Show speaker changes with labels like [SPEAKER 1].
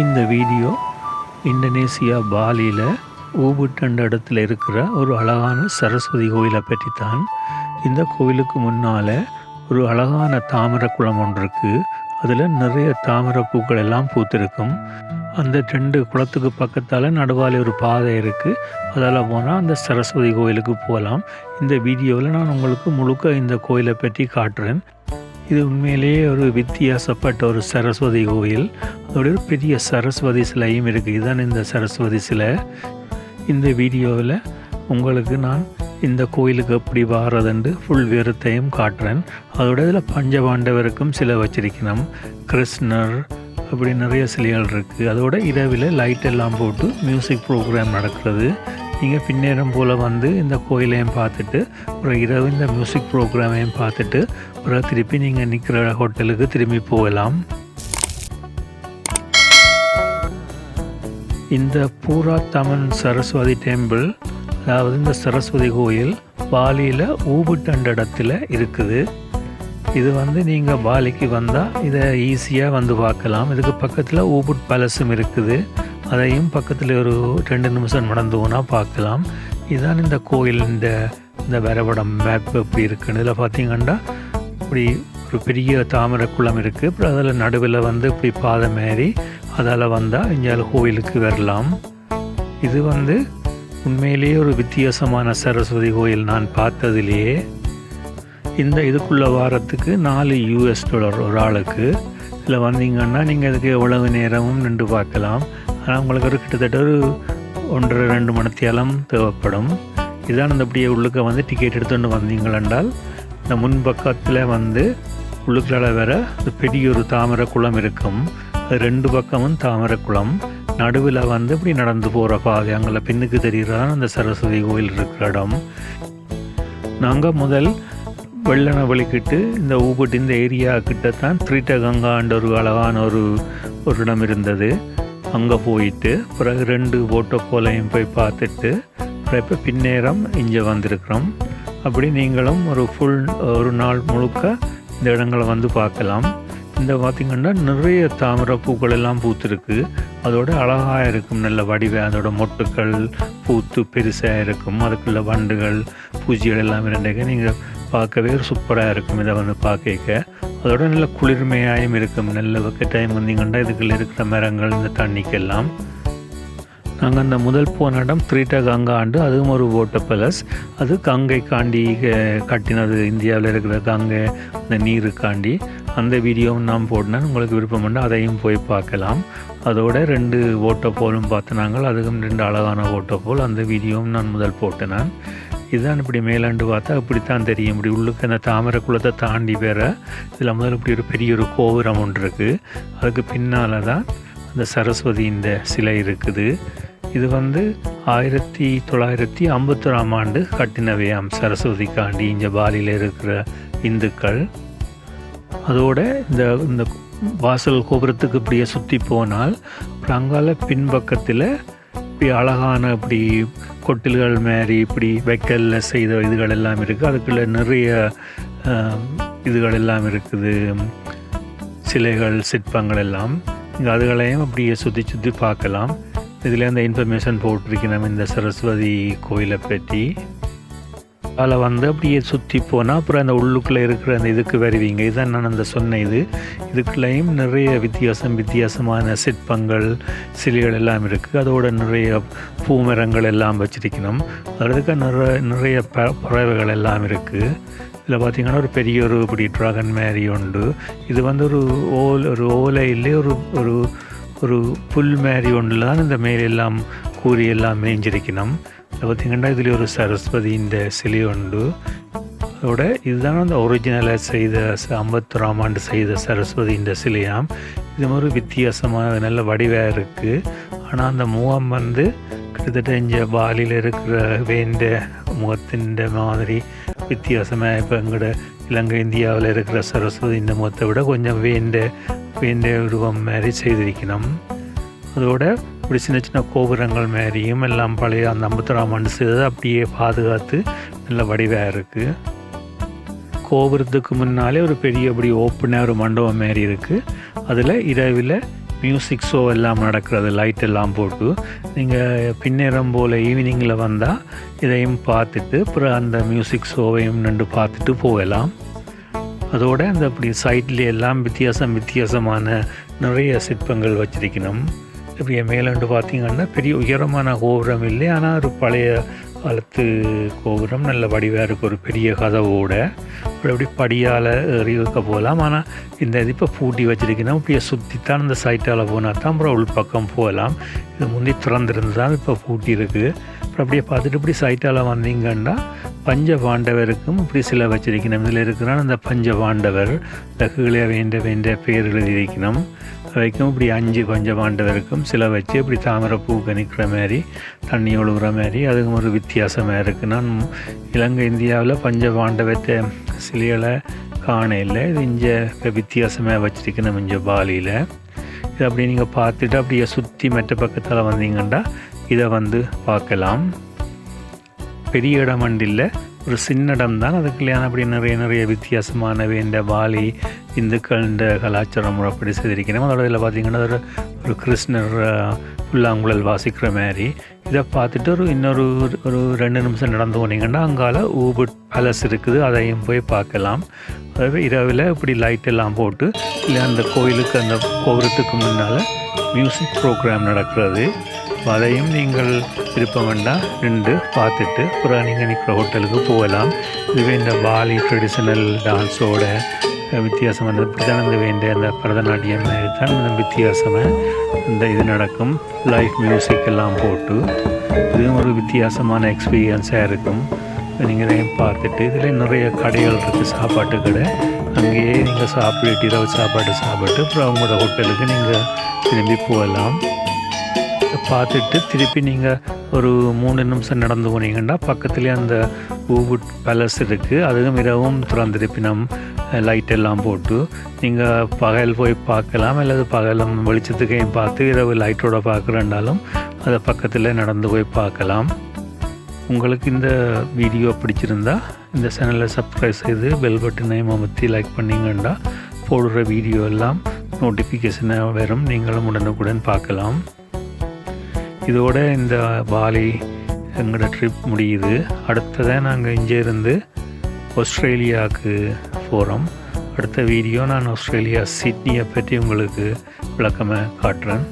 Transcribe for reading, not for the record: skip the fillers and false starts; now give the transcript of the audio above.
[SPEAKER 1] இந்த video Indonesia பாலியில் ஊபுட் என்ற இடத்துல இருக்கிற ஒரு அழகான சரஸ்வதி கோயிலை பற்றி தான். இந்த கோயிலுக்கு முன்னால் ஒரு அழகான தாமரை குளம் ஒன்று இருக்குது. அதில் நிறைய தாமரை பூக்கள் எல்லாம் பூத்திருக்கும். அந்த 2 குளத்துக்கு பக்கத்தால் நடுவாலே ஒரு பாதை இருக்குது. அதில் போனால் அந்த சரஸ்வதி கோயிலுக்கு போகலாம். இந்த வீடியோவில் நான் உங்களுக்கு முழுக்க இந்த கோயிலை பற்றி காட்டுறேன். இது உண்மையிலேயே ஒரு வித்தியாசப்பட்ட ஒரு சரஸ்வதி கோயில். அதோட ஒரு பெரிய சரஸ்வதி சிலையும் இருக்குது. இதுதான் இந்த சரஸ்வதி சிலை. இந்த வீடியோவில் உங்களுக்கு நான் இந்த கோயிலுக்கு எப்படி வாரதுண்டு ஃபுல் விவரத்தையும் காட்டுறேன். அதோட இதில் பஞ்சபாண்டவருக்கும் சிலை வச்சிருக்கணும். கிருஷ்ணர் அப்படி நிறைய சிலைகள் இருக்குது. அதோட இரவில் லைட் எல்லாம் போட்டு மியூசிக் ப்ரோக்ராம் நடக்கிறது. நீங்கள் பின்னேரம் போல் வந்து இந்த கோயிலையும் பார்த்துட்டு அப்புறம் இரவு இந்த மியூசிக் ப்ரோக்ராமையும் பார்த்துட்டு அப்புறம் திருப்பி நீங்கள் நிற்கிற ஹோட்டலுக்கு திரும்பி போகலாம். இந்த பூரா தமன் சரஸ்வதி டெம்பிள், அதாவது இந்த சரஸ்வதி கோயில் பாலியில் ஊபுட் என்ற இடத்துல இருக்குது. இது வந்து நீங்கள் பாலிக்கு வந்தால் இதை ஈஸியாக வந்து பார்க்கலாம். இதுக்கு பக்கத்தில் ஊபுட் பேலஸும் இருக்குது. அதையும் பக்கத்தில் ஒரு 2 நிமிஷம் நடந்து போனால் பார்க்கலாம். இதுதான் இந்த கோயில் இந்த வரைபடம் மேப் எப்படி இருக்குன்னு. இதில் பார்த்தீங்கன்னா இப்படி ஒரு பெரிய தாமரை குளம் இருக்குது. அப்புறம் அதில் நடுவில் வந்து இப்படி பாதை மாரி அதால் வந்தால் இங்கே கோயிலுக்கு வரலாம். இது வந்து உண்மையிலேயே ஒரு வித்தியாசமான சரஸ்வதி கோயில் நான் பார்த்ததுலேயே. இதுக்குள்ளே வாரத்துக்கு $4 ஒரு ஆளுக்கு. இதில் வந்தீங்கன்னா நீங்கள் இதுக்கு எவ்வளவு நேரமும் நின்று பார்க்கலாம். ஆனால் உங்களுக்கு ஒரு கிட்டத்தட்ட ஒரு 1.5-2 மணித்தியாலம் தேவைப்படும். இதான் இந்த அப்படியே உள்ளுக்க வந்து டிக்கெட் எடுத்துகிட்டு வந்தீங்களென்றால் இந்த முன்பக்கத்தில் வந்து உள்ளுக்குள்ள வேற பெரிய ஒரு தாமரை குளம் இருக்கும். அது 2 பக்கமும் தாமரை குளம். நடுவில் வந்து இப்படி நடந்து போகிற பாதை அங்கே பின்னுக்கு தெரிகிறான் அந்த சரஸ்வதி கோயில் இருக்கிற இடம். நாங்கள் முதல் வெள்ளனை வலிக்கிட்டு இந்த ஊபுட் இந்த ஏரியா கிட்டத்தான் த்ரீட்டகங்கான்ற ஒரு அழகான ஒரு இடம் இருந்தது. அங்கே போயிட்டு பிறகு 2 போட்டோ போலையும் போய் பார்த்துட்டு அப்புறம் இப்போ பின்னேரம் இங்கே வந்திருக்கிறோம். அப்படி நீங்களும் ஒரு நாள் முழுக்க இந்த இடங்களை வந்து பார்க்கலாம். இந்த பார்த்திங்கன்னா நிறைய தாமரை பூக்கள் எல்லாம் பூத்துருக்கு. அதோட அழகாக இருக்கும், நல்ல வடிவ அதோட மொட்டுக்கள் பூத்து பெருசாக இருக்கும். அதுக்குள்ள வண்டுகள் பூச்சிகள் எல்லாம் இருந்தேங்க நீங்கள் பார்க்கவே ஒரு சூப்பராக இருக்கும். இதை வந்து பார்க்க அதோட நல்ல குளிர்மையாயும் இருக்கும். நல்ல வெக்க டைம் வந்தீங்கன்னா இதுக்குள்ள இருக்கிற மரங்கள் இந்த தண்ணிக்கெல்லாம். நாங்கள் அந்த முதல் போன இடம் த்ரீட்டகங்காண்டு, அதுவும் ஒரு வாட்டர் பேலஸ். அது கங்கை காண்டி கட்டினது, இந்தியாவில் இருக்கிற கங்கை அந்த நீருக்காண்டி. அந்த வீடியோவும் நான் போட்டேன். உங்களுக்கு விருப்பம் உண்டு அதையும் போய் பார்க்கலாம். அதோட 2 வாட்டர் போலும் பார்த்து நாங்கள், அதுக்கும் 2 அழகான வாட்டர் போல். அந்த வீடியோவும் நான் முதல் போட்டேன். நான் இதுதான் இப்படி மேலாண்டு பார்த்தா இப்படித்தான் தெரியும். இப்படி உள்ளுக்கு அந்த தாமரை குளத்தை தாண்டி வேற இதில் முதல் இப்படி ஒரு பெரிய ஒரு கோபுரம் ஒன்று இருக்குது. அதுக்கு பின்னால் தான் அந்த சரஸ்வதி இந்த சிலை இருக்குது. இது வந்து 1951ஆம் ஆண்டு கட்டினவையாம் சரஸ்வதிக்காண்டி இங்கே பாலியில் இருக்கிற இந்துக்கள். அதோட இந்த வாசல் கோபுரத்துக்கு இப்படியே சுற்றி போனால் அப்புறம் அங்கால பின்பக்கத்தில் இப்படி அழகான இப்படி கொட்டில்கள் மாரி இப்படி வைக்கல்ல செய்த இதுகள் எல்லாம் இருக்குது. அதுக்குள்ள நிறைய இதுகள் எல்லாம் இருக்குது, சிலைகள் சிற்பங்கள் எல்லாம். இங்கே அதுகளையும் அப்படியே சுற்றி பார்க்கலாம். இதில் அந்த இன்ஃபர்மேஷன் போட்டிருக்கணும் இந்த சரஸ்வதி கோயிலை பற்றி. அதில் வந்து அப்படியே சுற்றி போனால் அப்புறம் அந்த உள்ளுக்குள்ளே இருக்கிற அந்த இதுக்கு வருவீங்க. இதுதான் நான் அந்த சொன்ன இதுக்குள்ளேயும் நிறைய வித்தியாசமான சிற்பங்கள் சிலைகள் எல்லாம் இருக்குது. அதோட நிறைய பூமரங்கள் எல்லாம் வச்சிருக்கணும். அதுக்கு நிறைய பறவைகள் எல்லாம் இருக்குது. இதில் பார்த்திங்கன்னா ஒரு பெரிய ஒரு இப்படி ட்ராகன் மாரி உண்டு. இது வந்து ஒரு ஓலையிலே ஒரு புல் மாரி ஒன்றில் தான் இந்த மேலெல்லாம் கூறி எல்லாம் மேய்ஞ்சிருக்கணும். இதில் பார்த்திங்கன்னா இதில் ஒரு சரஸ்வதி இந்த சிலை உண்டு. அதோட இதுதான் அந்த ஒரிஜினலாக செய்த 51ஆம் ஆண்டு செய்த சரஸ்வதி இந்த சிலையாம். இது மாதிரி வித்தியாசமாக நல்ல வடிவாக இருக்குது. ஆனால் அந்த முகம் வந்து கிட்டத்தட்ட இங்கே பாலியில் இருக்கிற வேண்ட முகத்தின் மாதிரி வித்தியாசமாக இப்போ எங்களோட இலங்கை இந்தியாவில் இருக்கிற சரஸ்வதி இந்த முகத்தை விட கொஞ்சம் வேண்ட உருவம் மாதிரி செய்திருக்கணும். அதோட இப்படி சின்ன கோபுரங்கள் மாதிரியும் எல்லாம் பழைய அந்த 51ஆம் ஆண்டு செய்தது அப்படியே பாதுகாத்து நல்ல வடிவாக இருக்குது. கோபுரத்துக்கு முன்னாலே ஒரு பெரிய அப்படி ஓப்பனாக ஒரு மண்டபம் மாரி இருக்குது. அதில் இரவில் மியூசிக் ஷோ எல்லாம் நடக்கிறது, லைட் எல்லாம் போட்டு. நீங்கள் பின்னேரம் போல் ஈவினிங்கில் வந்தால் இதையும் பார்த்துட்டு அப்புறம் அந்த மியூசிக் ஷோவையும் நின்று பார்த்துட்டு போகலாம். அதோடு அந்த அப்படி சைட்ல எல்லாம் வித்தியாசமான நிறைய சிற்பங்கள் வச்சிருக்கணும். இப்படி மேலேண்டு பார்த்திங்கன்னா பெரிய உயரமான கோபுரம் இல்லை, ஆனால் ஒரு பழைய காலத்து கோபுரம், நல்ல வடிவாக இருக்குது, ஒரு பெரிய கதவோட. அப்படி படியால் ஏறி வைக்க போகலாம். ஆனால் இந்த இது இப்போ பூட்டி வச்சிருக்கணும். இப்படியே சுற்றித்தான் இந்த சைட்டால் போனால் தான் அப்புறம் உள்பக்கம் போகலாம். இது முந்தி திறந்துருந்து தான் இப்போ பூட்டி இருக்குது. அப்புறம் அப்படியே பார்த்துட்டு இப்படி சைட்டால் வந்தீங்கன்னா பஞ்ச பாண்டவருக்கும் இப்படி சிலை வச்சிருக்கணும். இதில் இருக்கிறான் அந்த பஞ்ச பாண்டவர் கீழே வேண்ட பேர் எழுதியிருக்கணும். வைக்கும் இப்படி 5 பஞ்ச பாண்டவருக்கும் சிலை வச்சு இப்படி தாமரை பூ கணிக்கிற மாதிரி, தண்ணி ஒழுகுற மாதிரி, அதுக்கும் ஒரு வித்தியாசமாக இருக்குது. நான் இலங்கை இந்தியாவில் பஞ்ச பாண்டவத்தை சிலைகளை காண இல்லை. இது இங்கே வித்தியாசமாக வச்சுருக்கணும் இங்கே பாலியில். இது அப்படி நீங்கள் பார்த்துட்டு அப்படியே சுற்றி மற்ற பக்கத்தில் வந்தீங்கன்னா இதை வந்து பார்க்கலாம். பெரிய இடம் இல்லை, ஒரு சின்ன இடம் தான். அதுக்குள்ளேயான அப்படி நிறைய வித்தியாசமான இந்த பாலி இந்துக்கள் இந்த கலாச்சாரம் முறைப்படி செய்திருக்கணும். அதோட இதில் பார்த்திங்கன்னா ஒரு கிருஷ்ணர் புல்லாங்குழல் வாசிக்கிற மாதிரி. இதை பார்த்துட்டு இன்னொரு 2 நிமிஷம் நடந்து போனீங்கன்னா அங்கால ஊபுட் பேலஸ் இருக்குது, அதையும் போய் பார்க்கலாம். அதாவது இரவில் இப்படி லைட் எல்லாம் போட்டு இல்லை அந்த கோயிலுக்கு அந்த கோபுரத்துக்கு முன்னால் மியூசிக் ப்ரோக்ராம் நடக்கிறது. அதையும் நீங்கள் விருப்பம் வேண்டாம் நின்று பார்த்துட்டு அப்புறம் நீங்கள் நிற்கிற ஹோட்டலுக்கு போகலாம். இதுவே இந்த பாலி ட்ரெடிஷ்னல் டான்ஸோட வித்தியாசமானது இப்படி தான் இந்த வேண்டிய அந்த பரதநாட்டியம் மாதிரி தான் இந்த வித்தியாசமாக இந்த இது நடக்கும். லைவ் மியூசிக் எல்லாம் போட்டு இதுவும் ஒரு வித்தியாசமான எக்ஸ்பீரியன்ஸாக இருக்கும். நீங்கள் இதையும் பார்த்துட்டு இதில் நிறைய கடைகள் இருக்குது, சாப்பாட்டு கடை. அங்கேயே நீங்கள் சாப்பிட்டு இரவு சாப்பாடு சாப்பிட்டு அப்புறம் அவங்களோட ஹோட்டலுக்கு நீங்கள் திரும்பி போகலாம். பார்த்துட்டு திருப்பி நீங்கள் ஒரு 3 நிமிஷம் நடந்து போனீங்கன்னா பக்கத்துலேயே அந்த ஊபுட் பேலஸ் இருக்குது. அதுவும் இரவும் திறந்திருப்பினம் லைட் எல்லாம் போட்டு நீங்கள் பகல் போய் பார்க்கலாம். அல்லது பகலும் வெளிச்சத்துக்கையும் பார்த்து இரவு லைட்டோட பார்க்குறேன்னாலும் அதை பக்கத்தில் நடந்து போய் பார்க்கலாம். உங்களுக்கு இந்த வீடியோ பிடிச்சிருந்தா இந்த சேனலை சப்ஸ்கிரைப் செய்து பெல் பட்டனையும் அமர்த்தி லைக் பண்ணிங்கன்னா போடுற வீடியோ எல்லாம் நோட்டிஃபிகேஷனாக வரும், நீங்களும் உடனுக்குடன் பார்க்கலாம். இதோட இந்த பாலி எங்களோட ட்ரிப் முடியுது. அடுத்ததான் நாங்கள் இங்கே இருந்து ஆஸ்திரேலியாவுக்கு போகிறோம். அடுத்த வீடியோ நான் ஆஸ்திரேலியா சிட்னியை பற்றி உங்களுக்கு விளக்கமாக காட்டுறேன்.